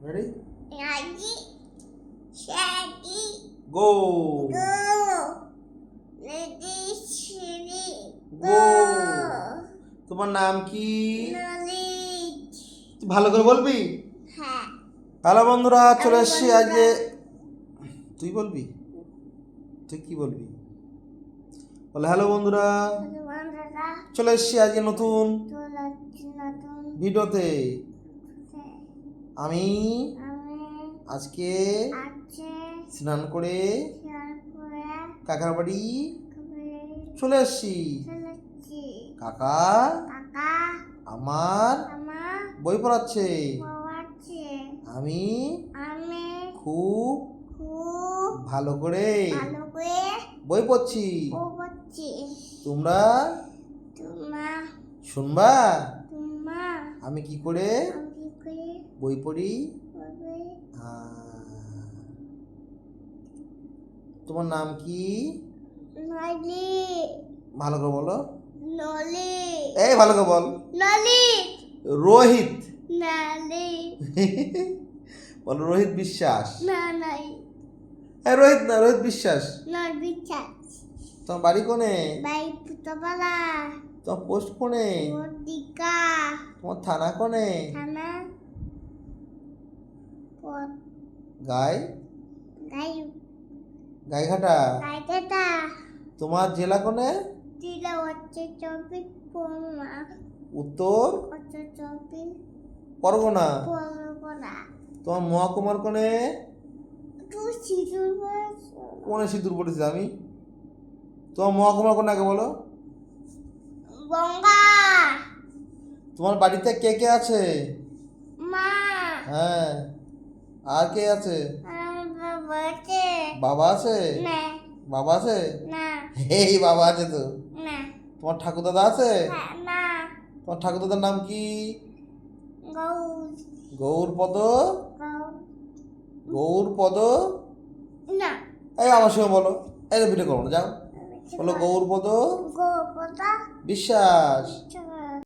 Ready? Ready, steady, Go. go. Ready, steady, Go. go. তোমার নাম কি? Knowledge. তুই ভালো করে বলবি? হ্যাঁ। হ্যালো বন্ধুরা, চলে হ্যালো এসেছি বন্ধুরা। আজকে। তুই বলবি? তুই কি বলবি? বলে হ্যালো বন্ধুরা, বন্ধুরা, চলে এসেছি আজকে নতুন চলে আসছি নতুন ভিডিওতে। ভিডিওতে। আমি আমি আজকে আজকে স্নান করে শেয়ার করে কাকার বাড়ি কবে চলে এসেছি। চলে এসেছি। কাকা কাকা আমার আমার বই পড়াচ্ছে। বাবাকে আমি আমি খুব খুব ভালো করে ভালো করে বই পড়ছি। পড়ছি। তোমরা তোমার শুনবা তোমার আমি কি করে আমি কি করে বই পড়ি? কবে তোমার নাম কি? নলি ভালো করে বলো। নলি এই ভালো করে বল। নলি রোহিত। নলি বলো রোহিত বিশ্বাস। না নাই হ্যাঁ রোহিত না, রোহিত বিশ্বাস। নল বিচার তোমার বাড়ি কোনে? বাই পুতবালা তোমার পোস্ট কোনে? ওদিকা তোমার থানা কোনে? থানা পদ গাই গাই গাইঘাটা। গাইটা তোমার জেলা কোনে? দিলা হচ্ছে 24 পরগনা উত্তর হচ্ছে 24 পরগনা। পরগনা তোমার মহকুমার কোনে? তুই সিঁদুর কোনে সিঁদুর পড়েছি আমি? তোমার মহকুমার কোনে আগে বলো। গঙ্গা তোমার বাড়িতে কে কে আছে? মা হ্যাঁ, আর কে আছে? বাবাকে বাবা আছে? না বাবা আছে? না এই বাবা আছে তো। না তোমার ঠাকুর দাদা আছে? না তোমার ঠাকুর দাদার নাম কি? গৌর গৌরপদ। গৌর গৌরপদ। না এই আমার সঙ্গে বলো। এই ভিডিও করো না, যাও বলো গৌরপদ গোপতা বিশ্বাস। চল